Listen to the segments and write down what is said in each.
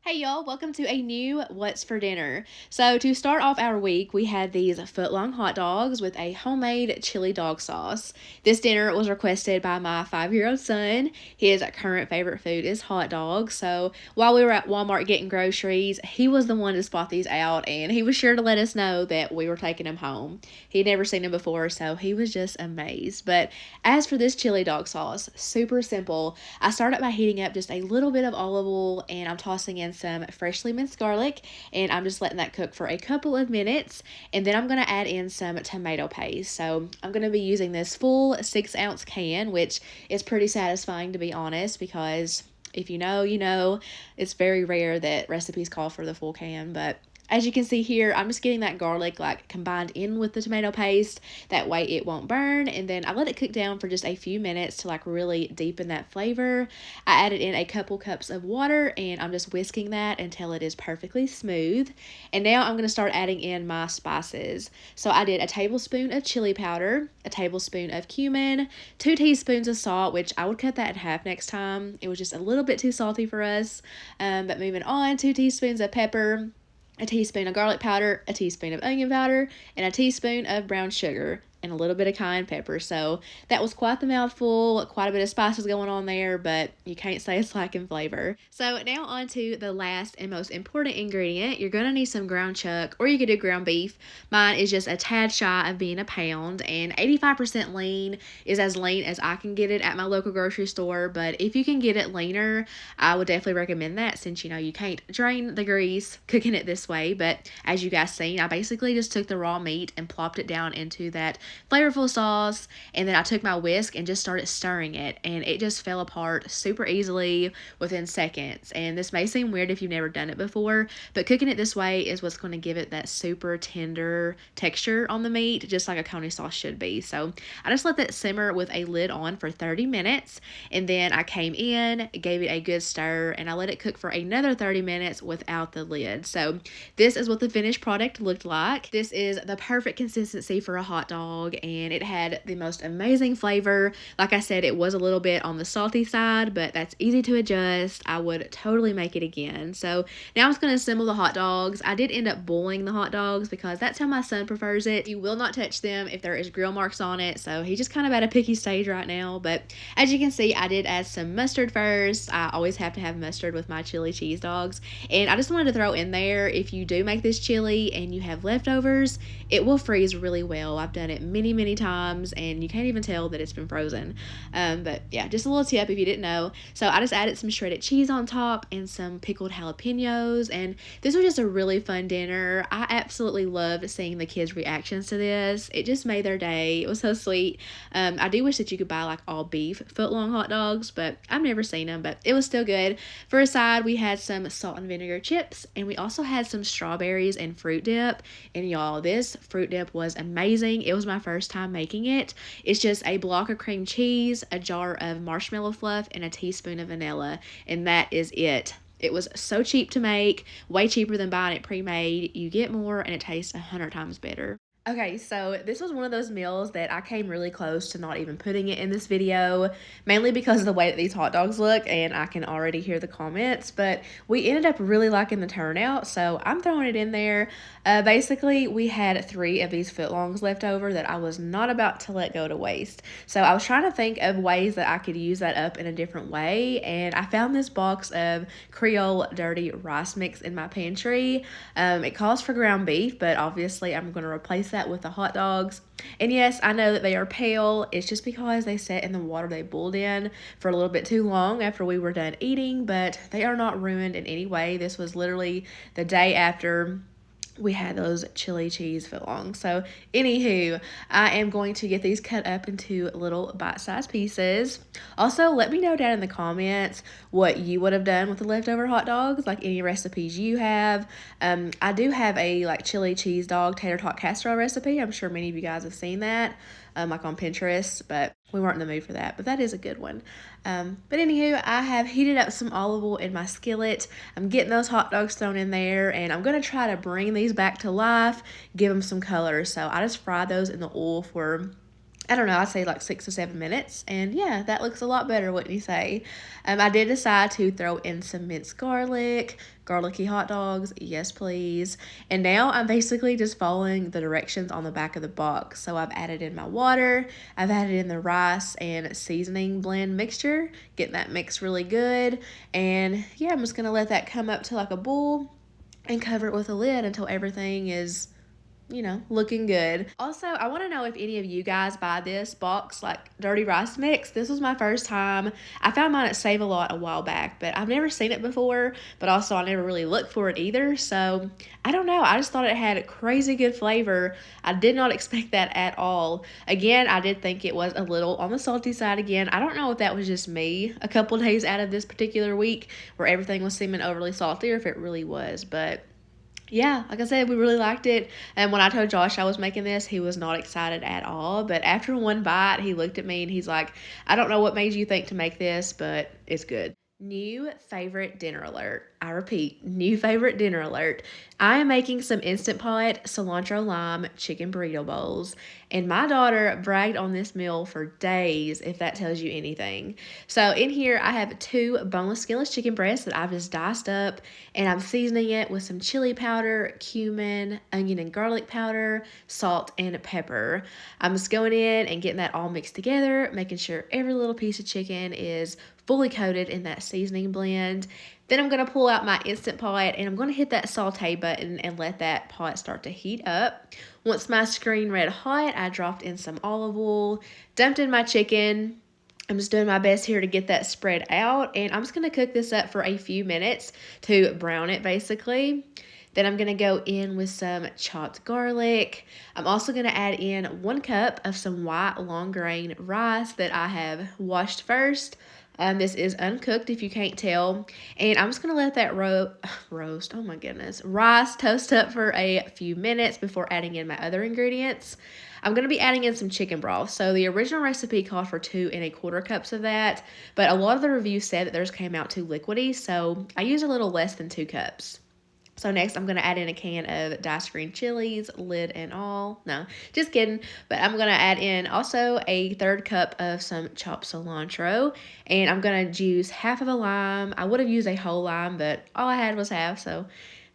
Hey y'all, welcome to a new What's for Dinner. So, to start off our week, we had these foot-long hot dogs with a homemade chili dog sauce. This dinner was requested by my 5-year-old son. His current favorite food is hot dogs. So, while we were at Walmart getting groceries, he was the one to spot these out and he was sure to let us know that we were taking him home. He'd never seen them before, so he was just amazed. But as for this chili dog sauce, super simple. I started by heating up just a little bit of olive oil and I'm tossing in some freshly minced garlic and I'm just letting that cook for a couple of minutes, and then I'm going to add in some tomato paste. So I'm going to be using this full 6-ounce can, which is pretty satisfying to be honest, because if you know, you know, it's very rare that recipes call for the full can. But as you can see here, I'm just getting that garlic like combined in with the tomato paste. That way it won't burn. And then I let it cook down for just a few minutes to like really deepen that flavor. I added in a couple cups of water and I'm just whisking that until it is perfectly smooth. And now I'm going to start adding in my spices. So I did a tablespoon of chili powder, a tablespoon of cumin, 2 teaspoons of salt, which I would cut that in half next time. It was just a little bit too salty for us. But moving on, 2 teaspoons of pepper, a teaspoon of garlic powder, a teaspoon of onion powder, and a teaspoon of brown sugar, and a little bit of cayenne pepper. So that was quite the mouthful, quite a bit of spices going on there, but you can't say it's lacking flavor. So now on to the last and most important ingredient. You're going to need some ground chuck, or you could do ground beef. Mine is just a tad shy of being a pound, and 85% lean is as lean as I can get it at my local grocery store. But if you can get it leaner, I would definitely recommend that, since you know you can't drain the grease cooking it this way. But as you guys seen, I basically just took the raw meat and plopped it down into that flavorful sauce, and then I took my whisk and just started stirring it, and it just fell apart super easily within seconds. And this may seem weird if you've never done it before, but cooking it this way is what's going to give it that super tender texture on the meat, just like a coney sauce should be. So I just let that simmer with a lid on for 30 minutes, and then I came in, gave it a good stir, and I let it cook for another 30 minutes without the lid. So this is what the finished product looked like. This is the perfect consistency for a hot dog, and it had the most amazing flavor. Like I said, it was a little bit on the salty side, but that's easy to adjust. I would totally make it again. So now I'm just going to assemble the hot dogs. I did end up boiling the hot dogs because that's how my son prefers it. You will not touch them if there is grill marks on it, so he's just kind of at a picky stage right now. But as you can see, I did add some mustard first. I always have to have mustard with my chili cheese dogs, and I just wanted to throw in there, if you do make this chili and you have leftovers, it will freeze really well. I've done it many times and you can't even tell that it's been frozen. But yeah, just a little tip if you didn't know. So I just added some shredded cheese on top and some pickled jalapenos, and this was just a really fun dinner. I absolutely loved seeing the kids' reactions to this. It just made their day. It was so sweet. I do wish that you could buy like all beef foot-long hot dogs, but I've never seen them, but it was still good. For a side, we had some salt and vinegar chips, and we also had some strawberries and fruit dip. And y'all, this fruit dip was amazing. It was my first time making it. It's just a block of cream cheese, a jar of marshmallow fluff, and a teaspoon of vanilla, and that is it. It was so cheap to make, way cheaper than buying it pre-made. You get more and it tastes 100 times better. Okay, so this was one of those meals that I came really close to not even putting it in this video, mainly because of the way that these hot dogs look, and I can already hear the comments, but we ended up really liking the turnout, so I'm throwing it in there. Basically, we had 3 of these footlongs left over that I was not about to let go to waste. So I was trying to think of ways that I could use that up in a different way, and I found this box of Creole dirty rice mix in my pantry. It calls for ground beef, but obviously I'm going to replace that with the hot dogs. And yes, I know that they are pale. It's just because they sat in the water they boiled in for a little bit too long after we were done eating, but they are not ruined in any way. This was literally the day after we had those chili cheese footlongs. So anywho, I am going to get these cut up into little bite-sized pieces. Also, let me know down in the comments what you would have done with the leftover hot dogs, like any recipes you have. I do have a like chili cheese dog tater tot casserole recipe. I'm sure many of you guys have seen that, like on Pinterest, but we weren't in the mood for that, but that is a good one. But anywho, I have heated up some olive oil in my skillet. I'm getting those hot dogs thrown in there, and I'm going to try to bring these back to life, give them some color. So I just fry those in the oil for I don't know, I'd say like 6 to 7 minutes. And yeah, that looks a lot better, wouldn't you say? I did decide to throw in some minced garlic, garlicky hot dogs, yes please. And now I'm basically just following the directions on the back of the box. So I've added in my water, I've added in the rice and seasoning blend mixture, getting that mix really good. And yeah, I'm just gonna let that come up to like a boil and cover it with a lid until everything is, looking good. Also, I want to know if any of you guys buy this box, like dirty rice mix. This was my first time. I found mine at Save-A-Lot a while back, but I've never seen it before, but also I never really looked for it either. So I don't know. I just thought it had crazy good flavor. I did not expect that at all. Again, I did think it was a little on the salty side again. I don't know if that was just me a couple days out of this particular week where everything was seeming overly salty or if it really was, but yeah, like I said, we really liked it. And when I told Josh I was making this, he was not excited at all. But after one bite, he looked at me and he's like, I don't know what made you think to make this, but it's good. New favorite dinner alert. I repeat, new favorite dinner alert. I am making some Instant Pot cilantro lime chicken burrito bowls, and my daughter bragged on this meal for days, if that tells you anything. So in here, I have 2 boneless skinless chicken breasts that I've just diced up, and I'm seasoning it with some chili powder, cumin, onion and garlic powder, salt, and pepper. I'm just going in and getting that all mixed together, making sure every little piece of chicken is fully coated in that seasoning blend. Then I'm going to pull out my Instant Pot and I'm going to hit that saute button and let that pot start to heat up. Once my screen red hot, I dropped in some olive oil, dumped in my chicken. I'm just doing my best here to get that spread out, and I'm just going to cook this up for a few minutes to brown it basically. Then I'm going to go in with some chopped garlic. I'm also going to add in 1 cup of some white long grain rice that I have washed first. This is uncooked if you can't tell. And I'm just going to let that roast, oh my goodness, rice toast up for a few minutes before adding in my other ingredients. I'm going to be adding in some chicken broth. So the original recipe called for 2 1/4 cups of that, but a lot of the reviews said that theirs came out too liquidy, so I used a little less than 2 cups. So next, I'm going to add in a can of diced green chilies, lid and all. No, just kidding. But I'm going to add in also a 1/3 cup of some chopped cilantro. And I'm going to juice half of a lime. I would have used a whole lime, but all I had was half, so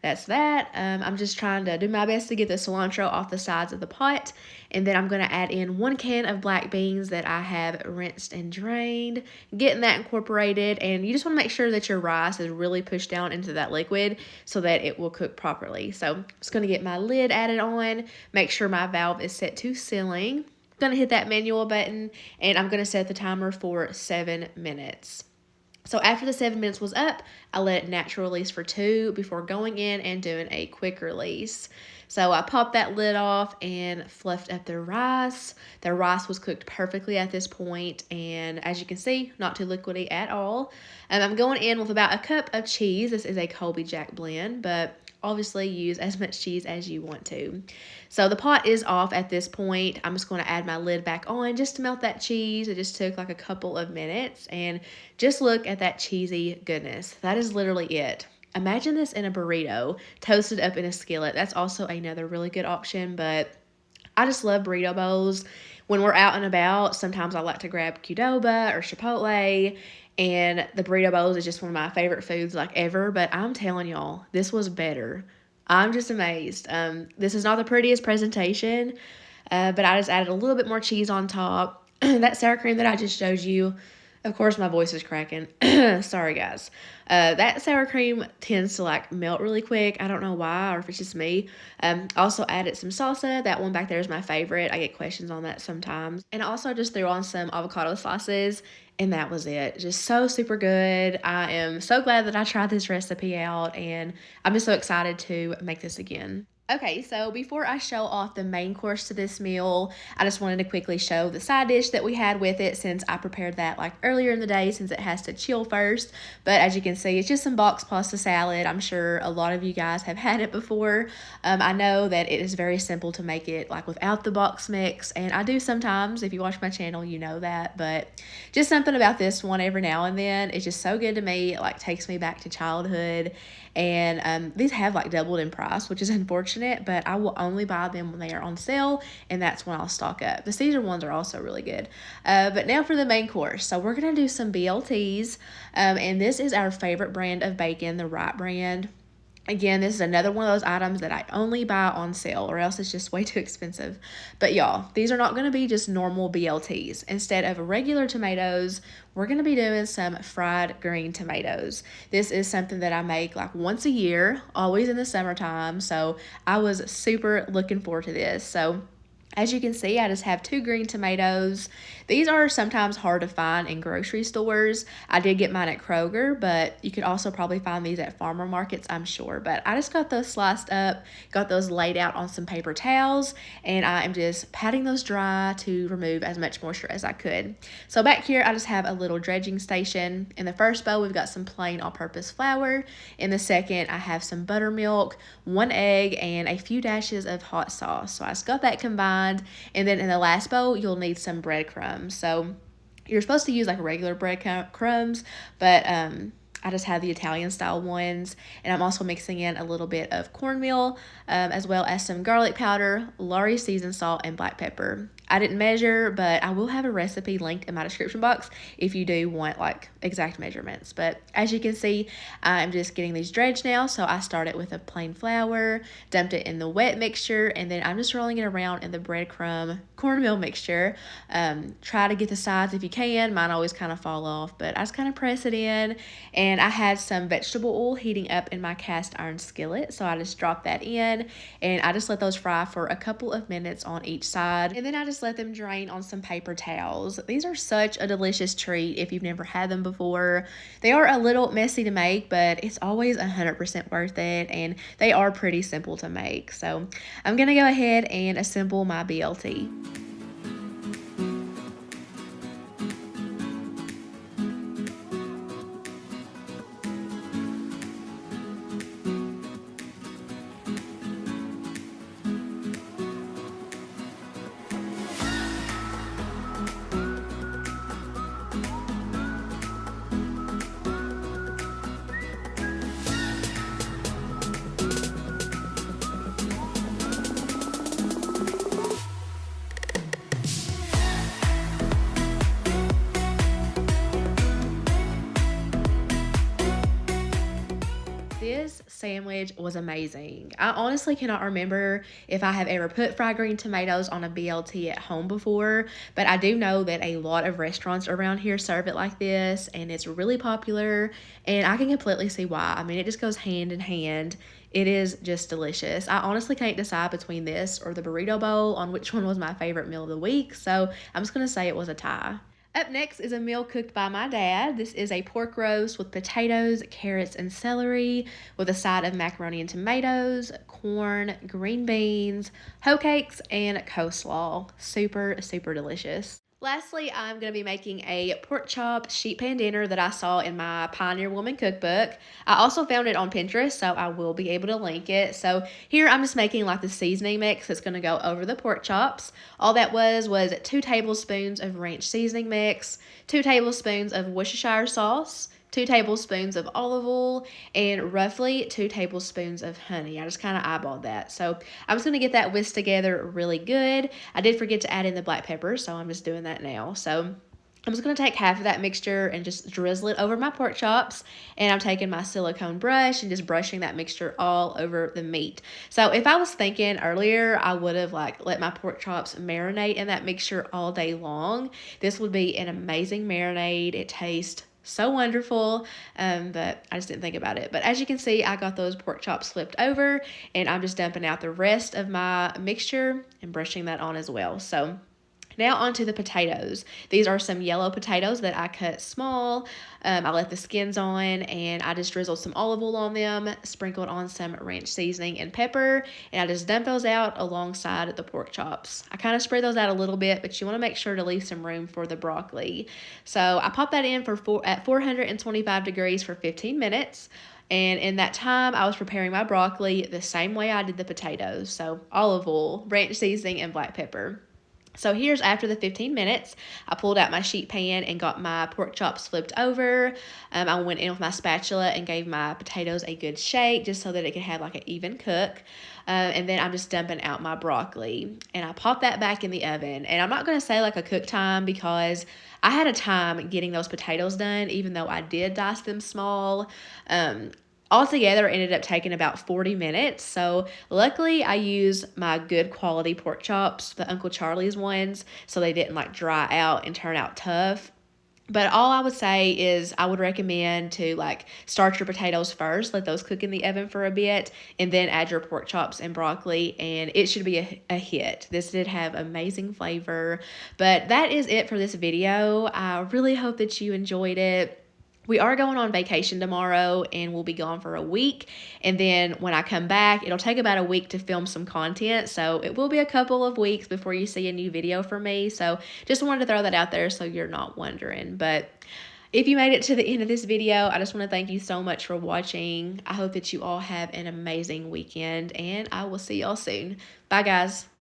that's that. I'm just trying to do my best to get the cilantro off the sides of the pot. And then I'm going to add in 1 can of black beans that I have rinsed and drained, getting that incorporated. And you just want to make sure that your rice is really pushed down into that liquid so that it will cook properly. So I'm just going to get my lid added on, make sure my valve is set to sealing. I'm going to hit that manual button, and I'm going to set the timer for 7 minutes. So after the 7 minutes was up, I let it natural release for 2 before going in and doing a quick release. So I popped that lid off and fluffed up the rice. The rice was cooked perfectly at this point, and as you can see, not too liquidy at all. I'm going in with about 1 cup of cheese. This is a Colby Jack blend, but obviously use as much cheese as you want to. So the pot is off at this point. I'm just going to add my lid back on just to melt that cheese. It just took like a couple of minutes, and just look at that cheesy goodness. That is literally it. Imagine this in a burrito, toasted up in a skillet. That's also another really good option, but I just love burrito bowls. When we're out and about, sometimes I like to grab Qdoba or Chipotle, and the burrito bowls is just one of my favorite foods like ever, but I'm telling y'all, this was better. I'm just amazed. This is not the prettiest presentation, but I just added a little bit more cheese on top. That sour cream that I just showed you, of course my voice is cracking. Sorry guys. That sour cream tends to like melt really quick. I don't know why, or if it's just me. Also added some salsa. That one back there is my favorite. I get questions on that sometimes. And I also just threw on some avocado slices, and that was it. Just so super good. I am so glad that I tried this recipe out, and I'm just so excited to make this again. Okay, so before I show off the main course to this meal, I just wanted to quickly show the side dish that we had with it, since I prepared that like earlier in the day, since it has to chill first. But as you can see, it's just some box pasta salad. I'm sure a lot of you guys have had it before. I know that it is very simple to make it like without the box mix, and I do sometimes. If you watch my channel, you know that. But just something about this one every now and then, it's just so good to me. It like takes me back to childhood. And these have like doubled in price, which is unfortunate. unfortunate, but I will only buy them when they are on sale, and that's when I'll stock up. The Caesar ones are also really good. But now for the main course. So we're going to do some BLTs, and this is our favorite brand of bacon, the Wright brand. Again, this is another one of those items that I only buy on sale, or else it's just way too expensive. But y'all, these are not going to be just normal BLTs. Instead of regular tomatoes, we're going to be doing some fried green tomatoes. This is something that I make like once a year, always in the summertime. So I was super looking forward to this. So as you can see, I just have 2 green tomatoes. These are sometimes hard to find in grocery stores. I did get mine at Kroger, but you could also probably find these at farmer markets, I'm sure. But I just got those sliced up, got those laid out on some paper towels, and I am just patting those dry to remove as much moisture as I could. So back here, I just have a little dredging station. In the first bowl, we've got some plain all-purpose flour. In the second, I have some buttermilk, 1 egg, and a few dashes of hot sauce. So I just got that combined. And then in the last bowl, you'll need some breadcrumbs. So you're supposed to use like regular breadcrumbs, but I just have the Italian style ones. And I'm also mixing in a little bit of cornmeal, as well as some garlic powder, Lawry seasoned salt, and black pepper. I didn't measure, but I will have a recipe linked in my description box if you do want like exact measurements. But as you can see, I'm just getting these dredged now. So I started with a plain flour, dumped it in the wet mixture, and then I'm just rolling it around in the breadcrumb cornmeal mixture. Try to get the sides if you can. Mine always kind of fall off, but I just kind of press it in. And I had some vegetable oil heating up in my cast iron skillet. So I just dropped that in, and I just let those fry for a couple of minutes on each side. And then I just let them drain on some paper towels. These are such a delicious treat if you've never had them before. They are a little messy to make, but it's always 100% worth it, and they are pretty simple to make. So I'm gonna go ahead and assemble my BLT. This sandwich was amazing. I honestly cannot remember if I have ever put fried green tomatoes on a BLT at home before, but I do know that a lot of restaurants around here serve it like this, and it's really popular, and I can completely see why. I mean, it just goes hand in hand. It is just delicious. I honestly can't decide between this or the burrito bowl on which one was my favorite meal of the week, so I'm just going to say it was a tie. Up next is a meal cooked by my dad. This is a pork roast with potatoes, carrots, and celery, with a side of macaroni and tomatoes, corn, green beans, hoe cakes, and coleslaw. Super, super delicious. Lastly, I'm going to be making a pork chop sheet pan dinner that I saw in my Pioneer Woman cookbook. I also found it on Pinterest, so I will be able to link it. So here I'm just making like the seasoning mix that's going to go over the pork chops. All that was 2 tablespoons of ranch seasoning mix, 2 tablespoons of Worcestershire sauce, 2 tablespoons of olive oil, and roughly 2 tablespoons of honey. I just kind of eyeballed that. So I'm just going to get that whisked together really good. I did forget to add in the black pepper, so I'm just doing that now. So I'm just going to take half of that mixture and just drizzle it over my pork chops. And I'm taking my silicone brush and just brushing that mixture all over the meat. So if I was thinking earlier, I would have like let my pork chops marinate in that mixture all day long. This would be an amazing marinade. It tastes so wonderful, but I just didn't think about it. But as you can see, I got those pork chops flipped over, and I'm just dumping out the rest of my mixture and brushing that on as well. So now onto the potatoes. These are some yellow potatoes that I cut small. I let the skins on, and I just drizzled some olive oil on them, sprinkled on some ranch seasoning and pepper, and I just dumped those out alongside the pork chops. I kind of spread those out a little bit, but you want to make sure to leave some room for the broccoli. So I popped that in at 425 degrees for 15 minutes. And in that time, I was preparing my broccoli the same way I did the potatoes. So olive oil, ranch seasoning, and black pepper. So here's after the 15 minutes. I pulled out my sheet pan and got my pork chops flipped over. I went in with my spatula and gave my potatoes a good shake just so that it could have like an even cook. And then I'm just dumping out my broccoli. And I pop that back in the oven. And I'm not going to say like a cook time because I had a time getting those potatoes done, even though I did dice them small. Altogether, it ended up taking about 40 minutes. So luckily, I used my good quality pork chops, the Uncle Charlie's ones, so they didn't like dry out and turn out tough. But all I would say is I would recommend to like start your potatoes first, let those cook in the oven for a bit, and then add your pork chops and broccoli, and it should be a hit. This did have amazing flavor. But that is it for this video. I really hope that you enjoyed it. We are going on vacation tomorrow and we'll be gone for a week. And then when I come back, it'll take about a week to film some content. So it will be a couple of weeks before you see a new video from me. So just wanted to throw that out there so you're not wondering. But if you made it to the end of this video, I just want to thank you so much for watching. I hope that you all have an amazing weekend and I will see y'all soon. Bye guys.